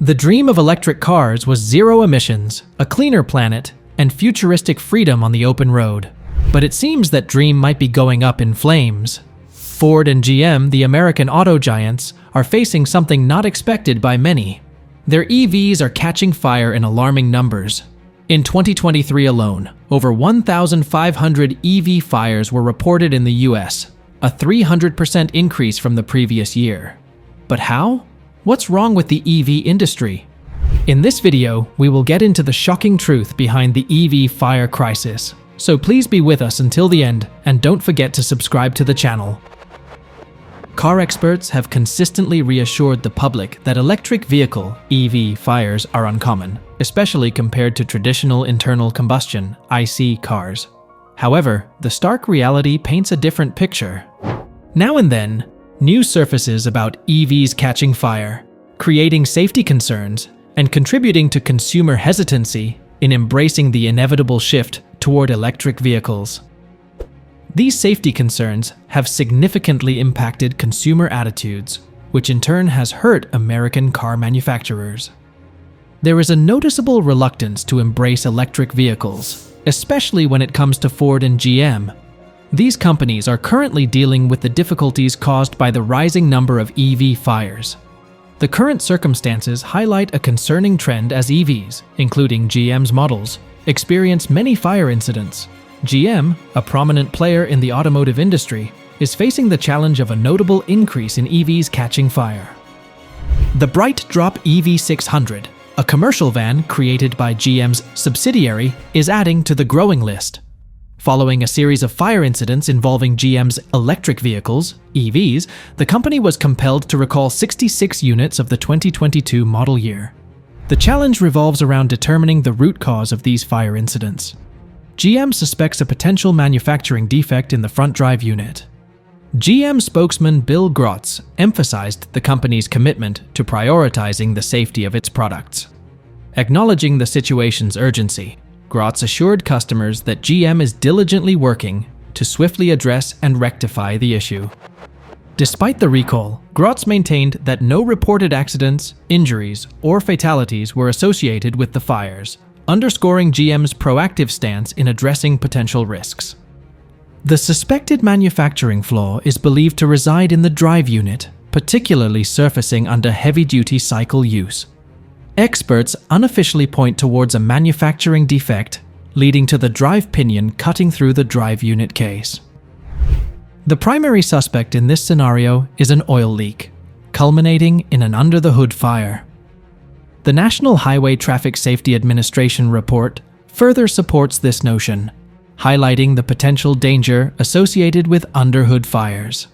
The dream of electric cars was zero emissions, a cleaner planet, and futuristic freedom on the open road. But it seems that dream might be going up in flames. Ford and GM, the American auto giants, are facing something not expected by many. Their EVs are catching fire in alarming numbers. In 2023 alone, over 1,500 EV fires were reported in the US, a 300% increase from the previous year. But how? What's wrong with the EV industry? In this video, we will get into the shocking truth behind the EV fire crisis. So please be with us until the end and don't forget to subscribe to the channel. Car experts have consistently reassured the public that electric vehicle (EV) fires are uncommon, especially compared to traditional internal combustion (IC) cars. However, the stark reality paints a different picture. Now and then, news surfaces about EVs catching fire, creating safety concerns, and contributing to consumer hesitancy in embracing the inevitable shift toward electric vehicles. These safety concerns have significantly impacted consumer attitudes, which in turn has hurt American car manufacturers. There is a noticeable reluctance to embrace electric vehicles, especially when it comes to Ford and GM. These companies are currently dealing with the difficulties caused by the rising number of EV fires. The current circumstances highlight a concerning trend as EVs, including GM's models, experience many fire incidents. GM, a prominent player in the automotive industry, is facing the challenge of a notable increase in EVs catching fire. The Bright Drop EV600, a commercial van created by GM's subsidiary, is adding to the growing list. Following a series of fire incidents involving GM's electric vehicles, EVs, the company was compelled to recall 66 units of the 2022 model year. The challenge revolves around determining the root cause of these fire incidents. GM suspects a potential manufacturing defect in the front drive unit. GM spokesman Bill Grotz emphasized the company's commitment to prioritizing the safety of its products. Acknowledging the situation's urgency, Grotz assured customers that GM is diligently working to swiftly address and rectify the issue. Despite the recall, Grotz maintained that no reported accidents, injuries, or fatalities were associated with the fires, underscoring GM's proactive stance in addressing potential risks. The suspected manufacturing flaw is believed to reside in the drive unit, particularly surfacing under heavy-duty cycle use. Experts unofficially point towards a manufacturing defect, leading to the drive pinion cutting through the drive unit case. The primary suspect in this scenario is an oil leak, culminating in an under-the-hood fire. The National Highway Traffic Safety Administration report further supports this notion, highlighting the potential danger associated with under-hood fires.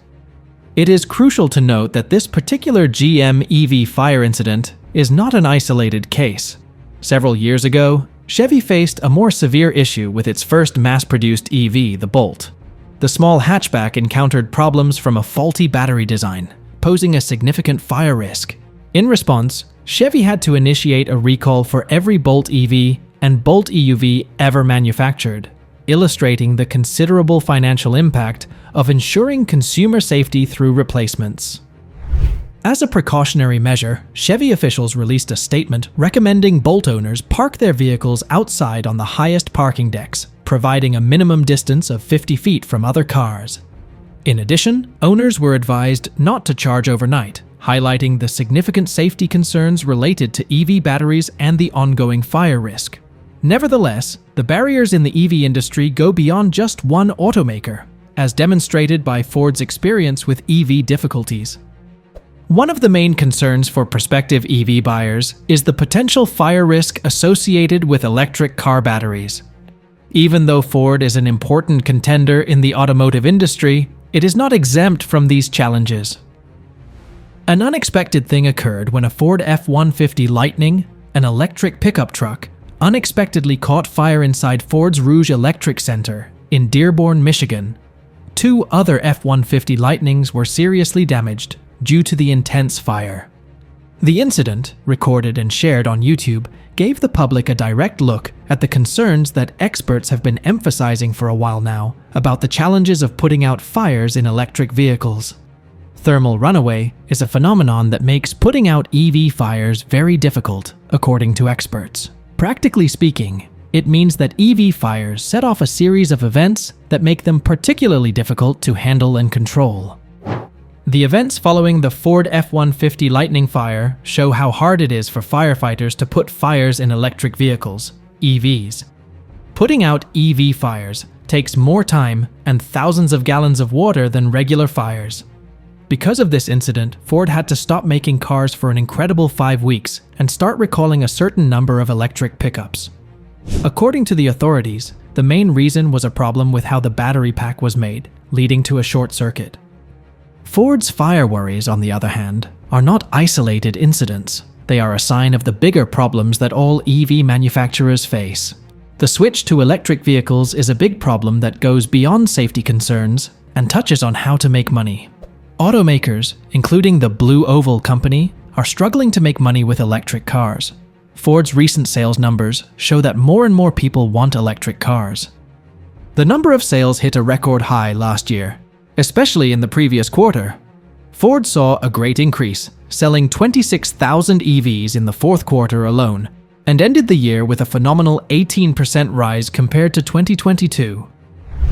It is crucial to note that this particular GM EV fire incident is not an isolated case. Several years ago, Chevy faced a more severe issue with its first mass-produced EV, the Bolt. The small hatchback encountered problems from a faulty battery design, posing a significant fire risk. In response, Chevy had to initiate a recall for every Bolt EV and Bolt EUV ever manufactured, illustrating the considerable financial impact of ensuring consumer safety through replacements. As a precautionary measure, Chevy officials released a statement recommending Bolt owners park their vehicles outside on the highest parking decks, providing a minimum distance of 50 feet from other cars. In addition, owners were advised not to charge overnight, highlighting the significant safety concerns related to EV batteries and the ongoing fire risk. Nevertheless, the barriers in the EV industry go beyond just one automaker, as demonstrated by Ford's experience with EV difficulties. One of the main concerns for prospective EV buyers is the potential fire risk associated with electric car batteries. Even though Ford is an important contender in the automotive industry, it is not exempt from these challenges. An unexpected thing occurred when a Ford F-150 Lightning, an electric pickup truck, unexpectedly caught fire inside Ford's Rouge Electric Center in Dearborn, Michigan. 2 other F-150 Lightnings were seriously damaged due to the intense fire. The incident, recorded and shared on YouTube, gave the public a direct look at the concerns that experts have been emphasizing for a while now about the challenges of putting out fires in electric vehicles. Thermal runaway is a phenomenon that makes putting out EV fires very difficult, according to experts. Practically speaking, it means that EV fires set off a series of events that make them particularly difficult to handle and control. The events following the Ford F-150 Lightning fire show how hard it is for firefighters to put fires in electric vehicles, EVs. Putting out EV fires takes more time and thousands of gallons of water than regular fires. Because of this incident, Ford had to stop making cars for an incredible 5 weeks and start recalling a certain number of electric pickups. According to the authorities, the main reason was a problem with how the battery pack was made, leading to a short circuit. Ford's fire worries, on the other hand, are not isolated incidents. They are a sign of the bigger problems that all EV manufacturers face. The switch to electric vehicles is a big problem that goes beyond safety concerns and touches on how to make money. Automakers, including the Blue Oval Company, are struggling to make money with electric cars. Ford's recent sales numbers show that more and more people want electric cars. The number of sales hit a record high last year, especially in the previous quarter. Ford saw a great increase, selling 26,000 EVs in the fourth quarter alone, and ended the year with a phenomenal 18% rise compared to 2022.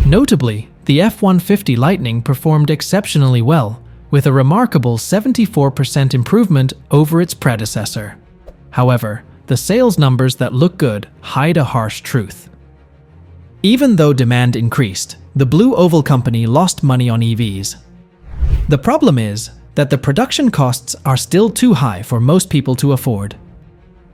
Notably, the F-150 Lightning performed exceptionally well, with a remarkable 74% improvement over its predecessor. However, the sales numbers that look good hide a harsh truth. Even though demand increased, the Blue Oval Company lost money on EVs. The problem is that the production costs are still too high for most people to afford.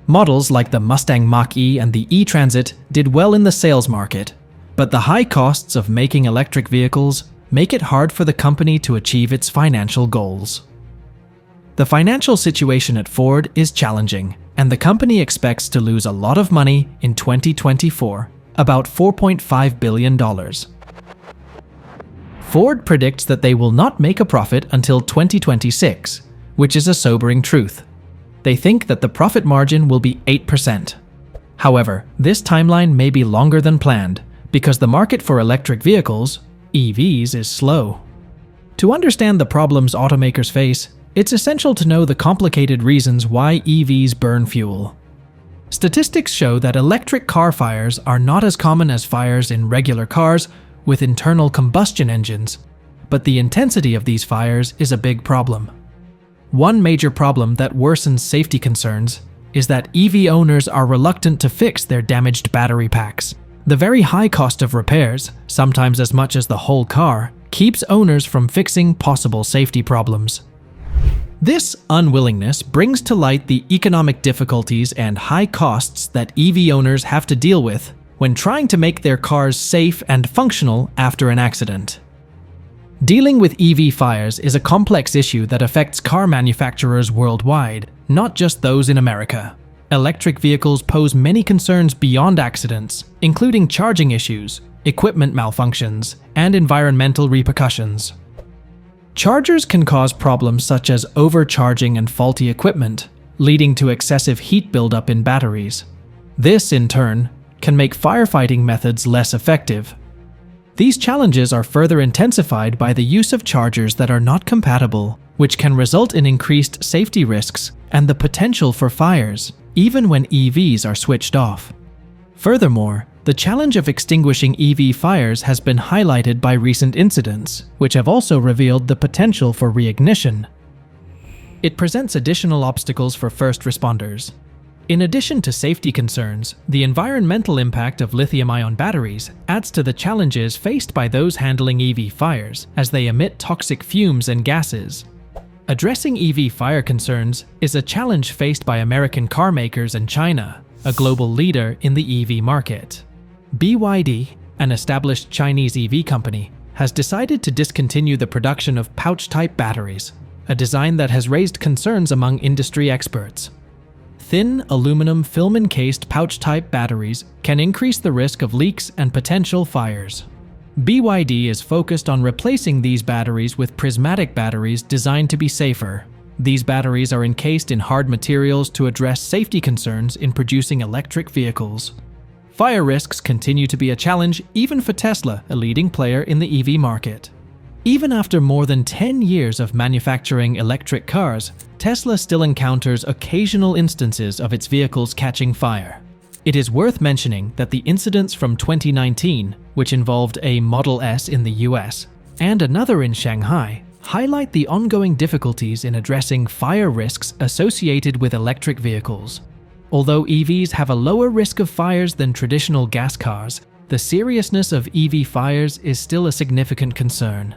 Models like the Mustang Mach-E and the E-Transit did well in the sales market, but the high costs of making electric vehicles make it hard for the company to achieve its financial goals. The financial situation at Ford is challenging, and the company expects to lose a lot of money in 2024, about $4.5 billion. Ford predicts that they will not make a profit until 2026, which is a sobering truth. They think that the profit margin will be 8%. However, this timeline may be longer than planned, because the market for electric vehicles, EVs, is slow. To understand the problems automakers face, it's essential to know the complicated reasons why EVs burn fuel. Statistics show that electric car fires are not as common as fires in regular cars with internal combustion engines, but the intensity of these fires is a big problem. One major problem that worsens safety concerns is that EV owners are reluctant to fix their damaged battery packs. The very high cost of repairs, sometimes as much as the whole car, keeps owners from fixing possible safety problems. This unwillingness brings to light the economic difficulties and high costs that EV owners have to deal with when trying to make their cars safe and functional after an accident. Dealing with EV fires is a complex issue that affects car manufacturers worldwide, not just those in America. Electric vehicles pose many concerns beyond accidents, including charging issues, equipment malfunctions, and environmental repercussions. Chargers can cause problems such as overcharging and faulty equipment, leading to excessive heat buildup in batteries. This, in turn, can make firefighting methods less effective. These challenges are further intensified by the use of chargers that are not compatible, which can result in increased safety risks and the potential for fires, even when EVs are switched off. Furthermore, the challenge of extinguishing EV fires has been highlighted by recent incidents, which have also revealed the potential for reignition. It presents additional obstacles for first responders. In addition to safety concerns, the environmental impact of lithium-ion batteries adds to the challenges faced by those handling EV fires, as they emit toxic fumes and gases. Addressing EV fire concerns is a challenge faced by American car makers and China, a global leader in the EV market. BYD, an established Chinese EV company, has decided to discontinue the production of pouch-type batteries, a design that has raised concerns among industry experts. Thin aluminum film-encased pouch-type batteries can increase the risk of leaks and potential fires. BYD is focused on replacing these batteries with prismatic batteries designed to be safer. These batteries are encased in hard materials to address safety concerns in producing electric vehicles. Fire risks continue to be a challenge even for Tesla, a leading player in the EV market. Even after more than 10 years of manufacturing electric cars, Tesla still encounters occasional instances of its vehicles catching fire. It is worth mentioning that the incidents from 2019, which involved a Model S in the US, and another in Shanghai, highlight the ongoing difficulties in addressing fire risks associated with electric vehicles. Although EVs have a lower risk of fires than traditional gas cars, the seriousness of EV fires is still a significant concern.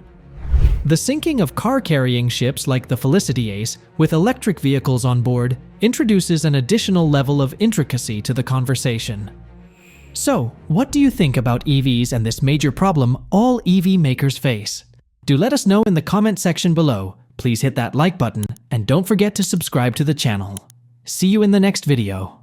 The sinking of car-carrying ships like the Felicity Ace with electric vehicles on board introduces an additional level of intricacy to the conversation. So, what do you think about EVs and this major problem all EV makers face? Do let us know in the comment section below. Please hit that like button and don't forget to subscribe to the channel. See you in the next video.